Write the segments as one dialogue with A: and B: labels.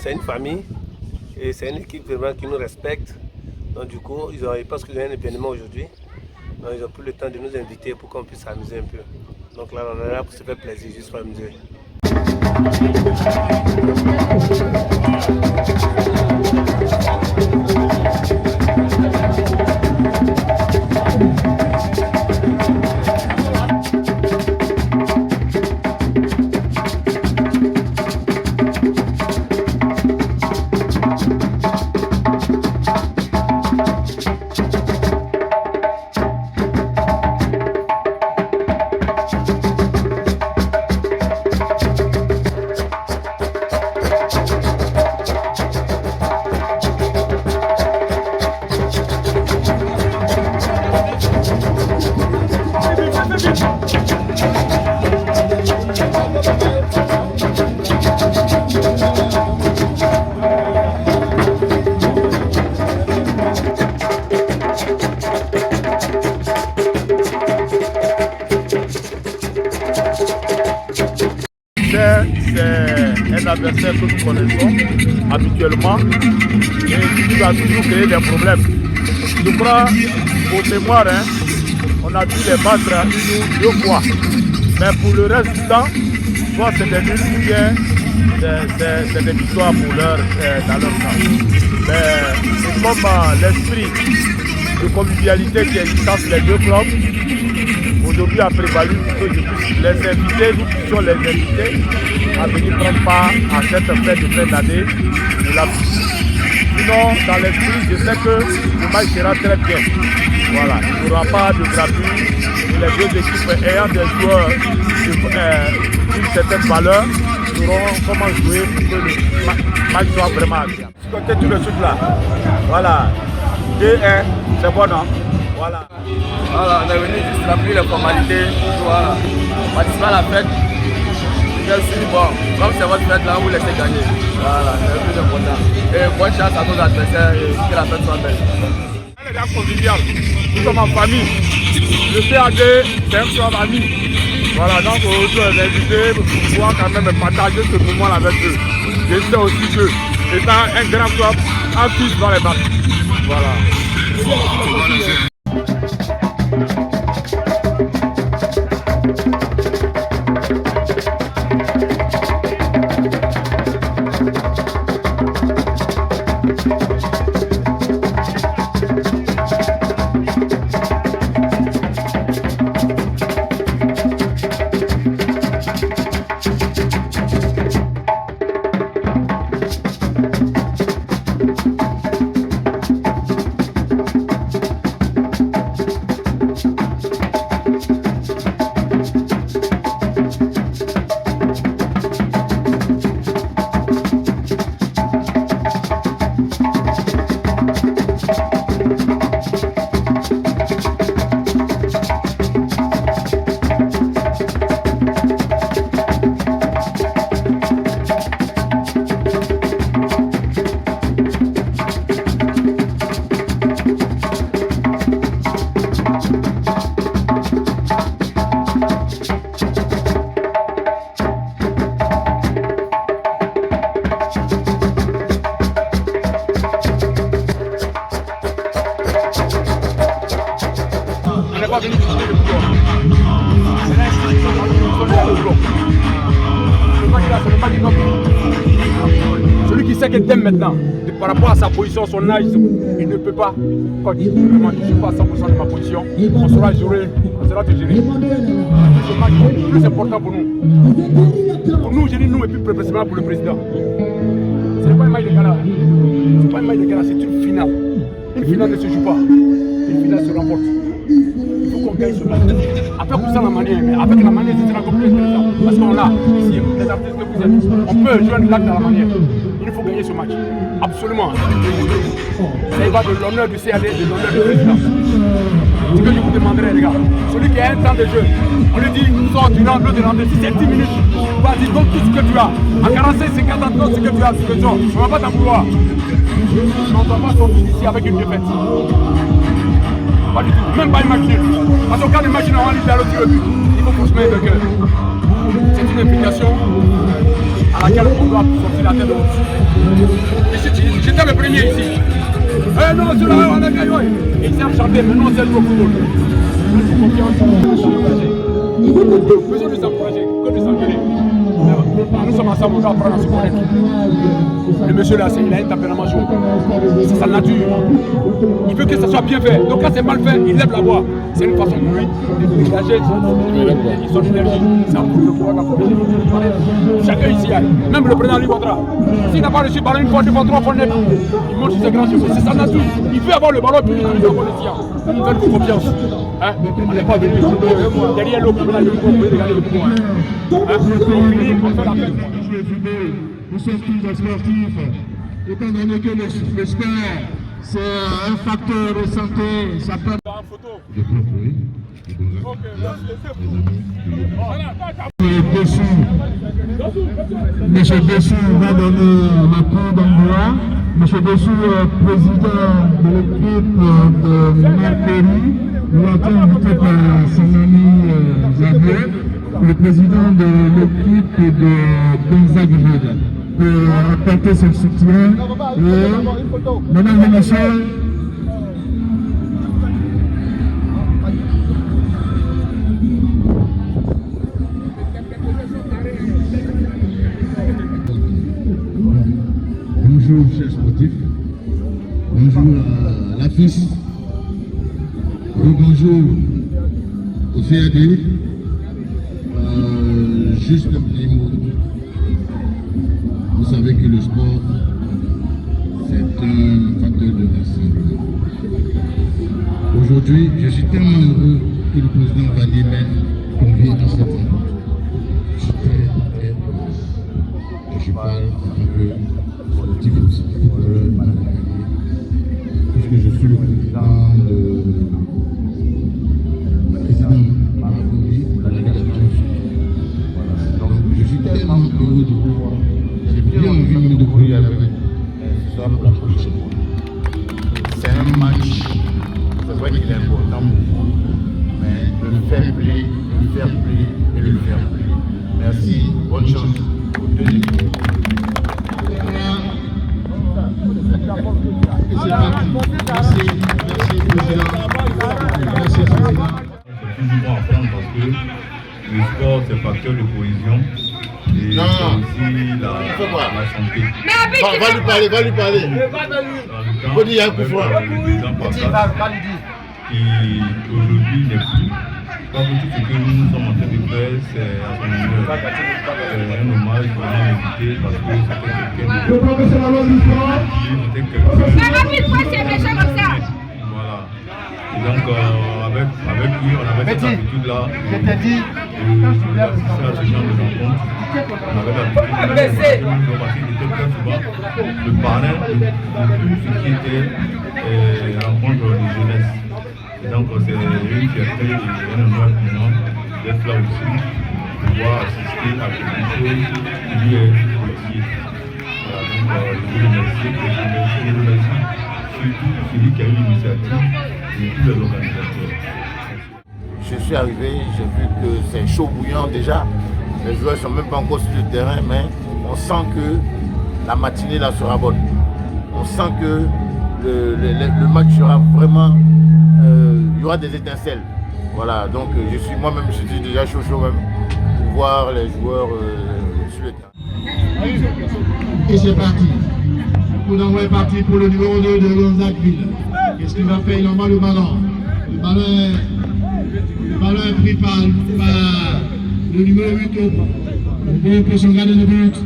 A: c'est une famille et c'est une équipe vraiment qui nous respecte. Donc du coup, ils pensent qu'ils ont un événement aujourd'hui. Donc ils ont pris le temps de nous inviter pour qu'on puisse s'amuser un peu. Donc là, on est là pour se faire plaisir, juste pour amuser.
B: C'est un adversaire que nous connaissons habituellement et qui va toujours créer des problèmes. Je crois, pour mémoire, on a dû les battre deux fois. Mais pour le reste du temps, soit c'est des nuls ou bien c'est des victoires pour dans leur camp. Mais comme l'esprit de convivialité qui existe entre les deux clubs, aujourd'hui a prévalu pour que je puisse les inviter, nous puissions les inviter à venir prendre part à cette fête de fin d'année de la vie. Sinon, dans l'esprit, je sais que le match sera très bien. Voilà, il n'y aura pas de gravure. Les deux équipes ayant des joueurs d'une certaine valeur sauront comment jouer pour que le match soit vraiment bien. Côté tout le truc là. Voilà. 2-1, c'est bon, non? Voilà.
C: Voilà, on est venu juste remplir les formalités. Voilà. Participer à la fête. Merci, bon, comme c'est votre fête là, vous laissez gagner. Voilà, c'est le plus important. Et bonne chance à nos adversaires et que la fête soit belle.
B: Les gars conviviales, nous sommes en famille. Le PAD, c'est un club ami. Voilà, donc aujourd'hui on est invités pour pouvoir quand même partager ce moment avec eux. Je sais aussi que, étant un grand club, un fils dans les battre. Voilà. On n'est pas venu discuter de football. Celui qui sait qu'elle t'aime maintenant, par rapport à sa position, son âge, il ne peut pas. Quand il dit vraiment, je ne suis pas à 100% de ma position, on sera juré, on sera te gérer. Ce match est le plus important pour nous. Pour nous, j'ai dit nous et puis précisément pour le président. Ce n'est pas un match de gala. Ce n'est pas un match de gala, c'est une finale. Une finale ne se joue pas. Une finale se remporte. Il faut qu'on gagne ce match. Après, comme ça, la manière, mais avec la manière, c'est encore plus intéressant. Parce qu'on a ici, les artistes que vous êtes, on peut joindre l'acte à la manière. Il faut gagner ce match. Absolument. Ça y va de l'honneur du CAD et de l'honneur du président. Ce que je vous demanderai, les gars, celui qui a un temps de jeu, on lui dit, sors du rang, l'autre rentrer, si c'est 10 minutes, vas-y, donne tout ce que tu as. En 45, 50 ans, donne ce que tu as, ce que tu as. On ne va pas t'en vouloir. On ne doit pas sortir d'ici avec une défaite. Pas du tout, même pas imaginer. Parce qu'au cas d'imaginer, on va aller vers l'autre but. Il faut qu'on se mette de cœur. C'est une implication. à laquelle on doit sortir la tête de l'autre. J'étais le premier ici. Eh non, c'est là, on a gagné. Ils savent chanter, mais non, c'est le football. Faisons nous encourager, que nous engueuler. Nous sommes ensemble, on doit apprendre à se connaître. Le monsieur là, il a un tempérament chaud. C'est sa nature. Il veut que ça soit bien fait. Donc quand c'est mal fait, il lève la voix. C'est une façon de lui de dégager son énergie. C'est un coup de pouvoir d'approcher. Chacun ici, même le président Livandra, s'il n'a pas reçu le ballon une fois, deux fois, trois fois net, il monte sur ses grands cheveux. C'est sa nature. Il veut avoir le ballon, puis il va avoir le sien. Faites-vous confiance. Hein? On n'est pas venu derrière l'eau pour regarder le pouvoir. On fait la fête.
D: Nous sommes tous sportifs, étant donné que le sport, c'est un facteur de santé, ça peut... Monsieur Dessou va donner la cour d'envoi. Monsieur Dessou est président de l'équipe de Marcory. Nous l'avons invité par son ami Xavier, le président de l'équipe de Gonzague, pour apporter son soutien. Et, mesdames et messieurs, bonjour chers sportifs, bonjour à la FIS, bonjour au CAD. Juste un petit mot. Vous savez que le sport, c'est un facteur de rassemblement. Aujourd'hui, je suis tellement heureux que le président Vanier convient à cette rencontre. Je suis très heureux. Et je parle en tant que sportif aussi, puisque je suis le président de Marcory pour la délégation. Donc je suis tellement heureux de vous voir. J'ai bien envie de me débrouiller avec ce soir pour la prochaine fois. C'est un match, c'est vrai qu'il est important pour vous, mais le fair play, et le fair play. Merci, bonne chance aux deux équipes. Merci, président. Merci, président.
E: C'est toujours à prendre parce que le sport, c'est facteur de cohésion et c'est aussi la santé.
D: Va lui parler.
E: Il faut dire, il y a un coup franc. Qui aujourd'hui n'est plus. Parce que tout ce que nous sommes en train de faire, c'est à son honneur. C'est un hommage qu'on a invité parce que c'était quelqu'un de... Voilà. Et donc, avec lui, on avait cette habitude-là d'assister à ce genre de rencontre. On avait l'habitude de passer de très souvent le parrain de tout ce qui était rencontre de jeunesse. Et donc, c'est une fierté et un honneur pour moi d'être là aussi, de pouvoir assister à quelque chose qui lui est utile. Voilà, donc, je vous remercie, surtout celui qui a eu l'initiative et tous les organisateurs.
D: Je suis arrivé, j'ai vu que c'est chaud bouillant déjà. Les joueurs ne sont même pas encore sur le terrain, mais on sent que la matinée là sera bonne. On sent que le match sera vraiment... il y aura des étincelles. Voilà, donc moi-même je suis déjà chaud même pour voir les joueurs sur le terrain. Et c'est parti. Le coup d'envoi est parti pour le numéro 2 de Gonzague-Ville. Qu'est-ce qu'il va faire? Il envoie le ballon. Le ballon est pris par le numéro 8 pour son gardien de but.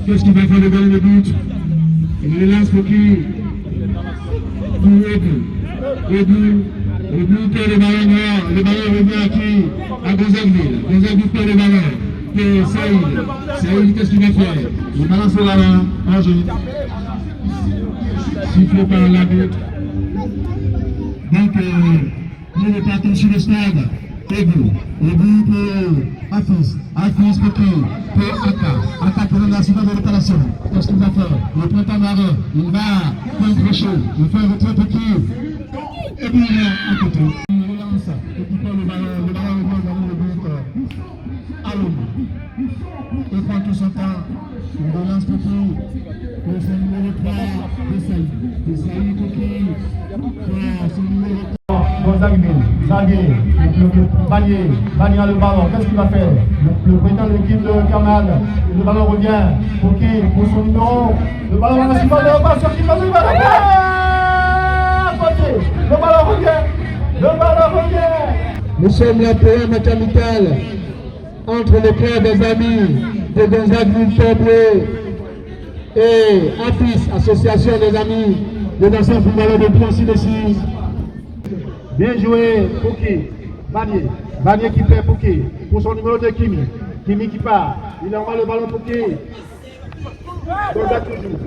D: Qu'est-ce qu'il va faire le gardien de but? Il le lance pour qui? Pour le bleu perd le ballon noir. Le ballon revient à qui? À Gonzague-Ville. Gonzague-Ville perd le ballon. Et Saïd, qu'est-ce qu'il va faire? Il balance le ballon. En jeu. Sifflé par l'arbitre. Donc, nous repartons sur le stade. Ego pour Afis pour qui? Pour Aka pour l'incident de réparation. Qu'est-ce qu'il va faire? Le printemps marin, il va faire un crochet. Il fait un retrait pour qui? Et puis il est à côté. Il relance, et puis le ballon revient dans le but. À l'homme.
F: prend tout son temps. On relance Coquille. Pour son numéro 3, Desailly Coquille. Pour son numéro 3. Zaguier, Bagné a le ballon, qu'est-ce qu'il va faire? Le président de l'équipe de Kamal, le ballon revient pour qui? Pour son numéro, le ballon va sur qui va le ballon revient, Nous sommes là pour un match amical entre le club des amis de Gonzague-Ville et APIS, Association des amis des anciens footballeurs de Poissy de Six. Bien joué pour qui? Bagné qui fait pour qui? Pour son numéro 2, Kimi. Kimi qui part. Il envoie le ballon pour qui? Gonzague toujours.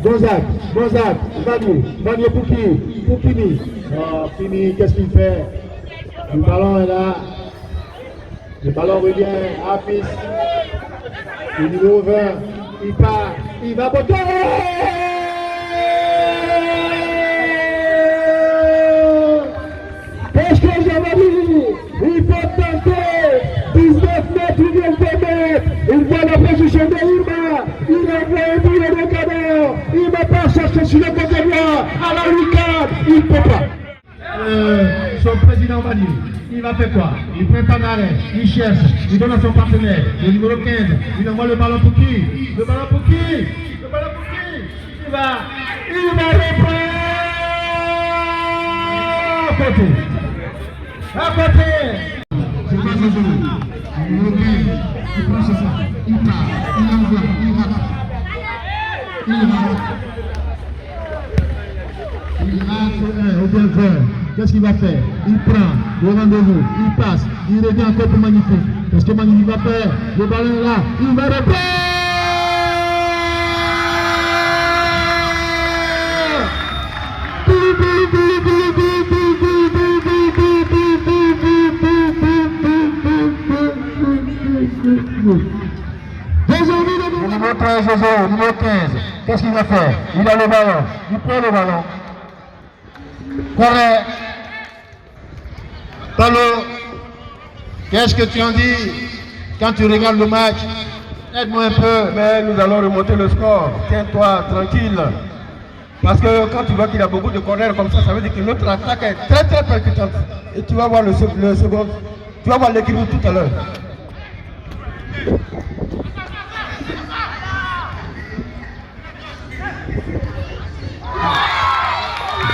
F: Gonzague. Bagné pour qui? Pour Kimi. Oh, Kimi, qu'est-ce qu'il fait? Le ballon est là. Le ballon revient à Apis. Le numéro 20. Il part. Il va botter. Il faut tenter 19 mètres, il vient de mettre. Il voit la position de Irma. Il envoie un boulet de cadeau. Il va pas chercher sur le côté droit. À la lucarne, il ne peut pas. Son président va dire, il va faire quoi? Il prend un arrêt, il cherche, il donne à son partenaire, le numéro 15. Il envoie le ballon pour qui? Le ballon pour qui? Il va reprendre à côté. À côté. C'est pas Zozo. Numéro 15. Il prend ce ça. Il part. Il envoie. Il rate au bien. Qu'est-ce qu'il va faire? Il prend le rendez-vous. Il passe. Il revient encore pour Magnifique. Qu'est-ce que Magnifique va faire? Le ballon est là. Il va reprendre. Le numéro 13, Zozo, numéro 15, qu'est-ce qu'il va faire? Il a le ballon, il prend le ballon. Correct. Talo, qu'est-ce que tu en dis quand tu regardes le match? Aide-moi un peu.
A: Mais nous allons remonter le score. Tiens-toi tranquille. Parce que quand tu vois qu'il y a beaucoup de corners comme ça veut dire que notre attaque est très très percutante. Et tu vas voir le second. Tu vas voir l'équilibre tout à l'heure.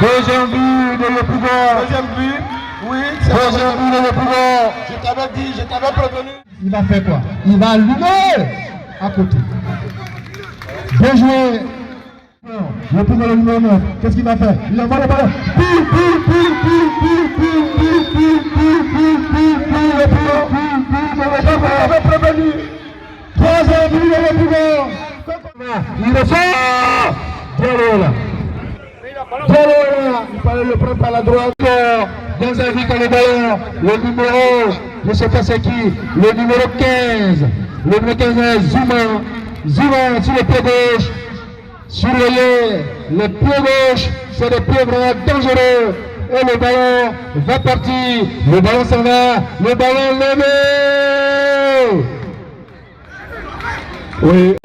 F: Deuxième but de l'Épougon.
A: Deuxième but, oui.
F: Deuxième but de l'Épougon.
A: Je t'avais dit, je t'avais prévenu.
F: Il va faire quoi? Il va allumer à côté. Bien joué. L'Épougon le numéro 9. Qu'est-ce qu'il va faire? Il envoie le ballon. Troisième but de l'Épougon. Il le sort. Diallo là. Il le prend par la droite. Dans un but le ballon. Le numéro, je ne sais pas c'est qui. Le numéro 15. Le numéro 15 est Zuma sur le pied gauche. Surveillez le pied gauche. C'est le pied vraiment dangereux. Et le ballon va partir. Le ballon s'en va. Le ballon levé. Oui.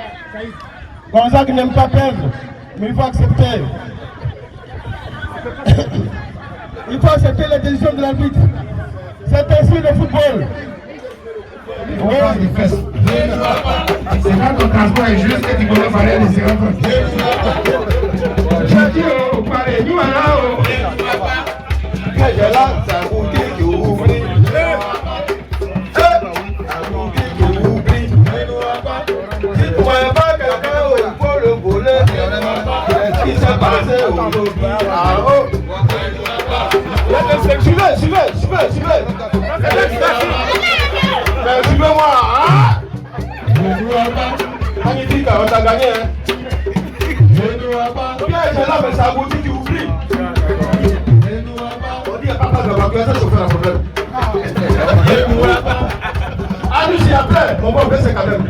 A: Gonzague n'aime pas perdre, mais il faut accepter. Il faut accepter les décisions de l'arbitre. C'est ainsi le football.
F: On passe des fesses. C'est quand ton transport est juste que tu peux faire des séances. J'ai dit au palais, nous allons.
A: J'ai là, c'est un bouquet qui ouvre. Si tu ne voyais pas quelqu'un, il faut le voler. Qu'est-ce qui s'est passé aujourd'hui? Suivez. Mais suivez-moi, hein? Magnifique, on t'a gagné, hein? Bien, j'ai là, mais c'est un boutique qui oublie. On dit, il n'y a pas de vacuum, ça chauffe un problème. Ah, nous, j'y après, mon bon, c'est quand même.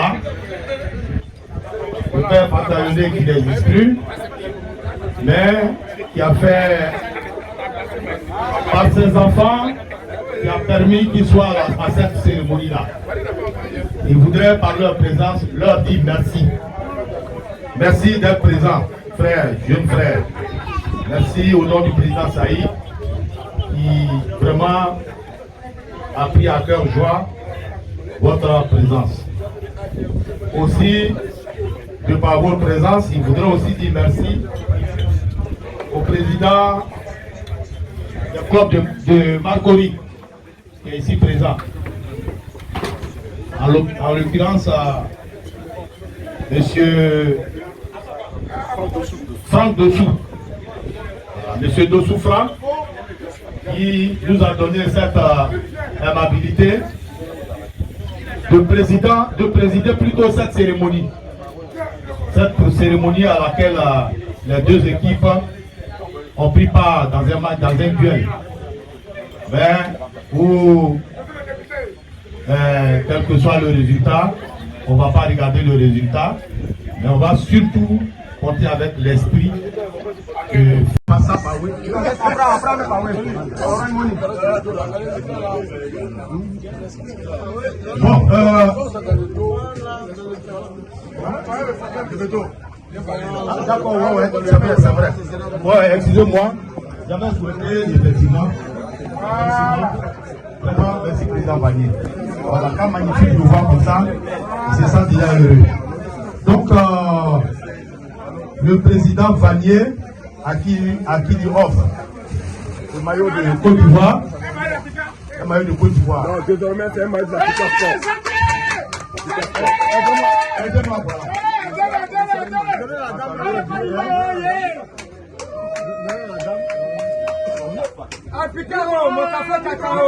G: là, le père Pantalonné qui n'existe plus, mais qui a fait par ses enfants, qui a permis qu'ils soient à cette cérémonie-là. Ils voudraient par leur présence leur dire merci. Merci d'être présent, frère, jeune frère. Merci au nom du président Saïd, qui vraiment a pris à cœur joie votre présence. Aussi, de par votre présence, il voudrait aussi dire merci au président du club de Marcory, qui est ici présent. En l'occurrence, monsieur Franck Dossou. Monsieur Dossou Franck, qui nous a donné cette amabilité de présider plutôt cette cérémonie. Cette cérémonie à laquelle les deux équipes ont pris part dans un match, dans un duel. Mais où, quel que soit le résultat, on ne va pas regarder le résultat, mais on va surtout compter avec l'esprit que... Bon, d'accord, ouais, c'est vrai. Ouais, excusez-moi. J'avais souhaité, effectivement. Vraiment, merci président Vanier. Voilà, quand magnifique de voir comme ça, c'est ça déjà heureux. Donc, le président Vanier, à qui il offre le maillot de Côte d'Ivoire, un maillot de Côte d'Ivoire.
B: Non, désormais, c'est un maillot de l'Afrique Sport.
G: Aidez-moi, voilà.
F: Africano, mon café cacao.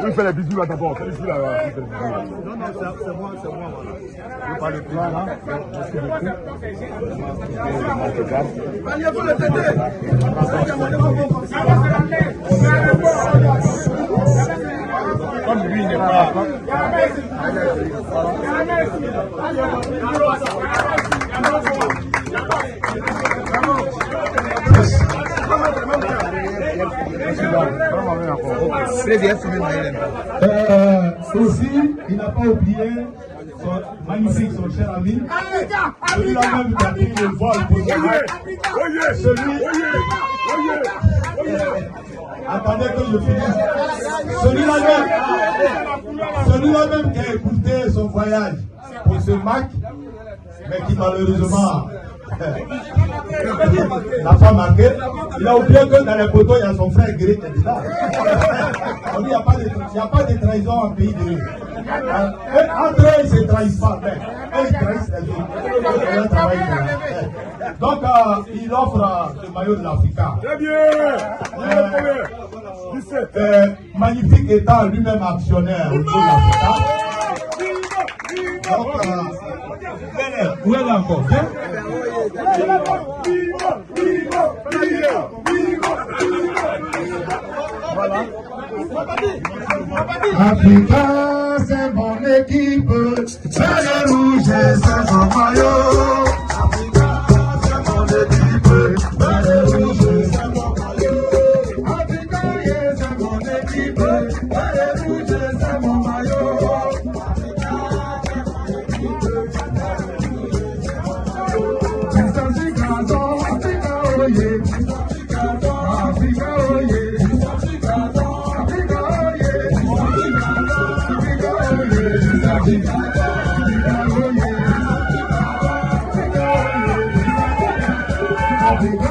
B: Oui, fais les bisous là d'abord. Fais les bisous là.
G: Non, c'est moi, voilà. Je parle plus là. Merci beaucoup. Comme lui n'est pas... Aussi, il n'a pas oublié son magnifique, son cher ami. Celui-là même qui a pris le vol pour attendez que je finisse. Celui-là même qui a écouté son voyage pour ce match, mais qui malheureusement n'a pas marqué. Il a oublié que dans les poteaux, il y a son frère Gré qui est là. Il n'y a pas de trahison en pays de lui. Entre eux, ils ne se trahissent pas, mais eux, ils trahissent les autres. Donc, il offre le maillot de l'Africa.
B: Très bien.
G: Magnifique étant lui-même actionnaire au niveau de l'Africa. Donc, où est-ce encore? Voilà. Africa, c'est mon équipe, c'est le rouge, c'est mon maillot. Africa, c'est mon équipe, c'est le rouge, c'est mon maillot. Africa, c'est mon équipe, c'est le rouge, c'est mon maillot. Africa,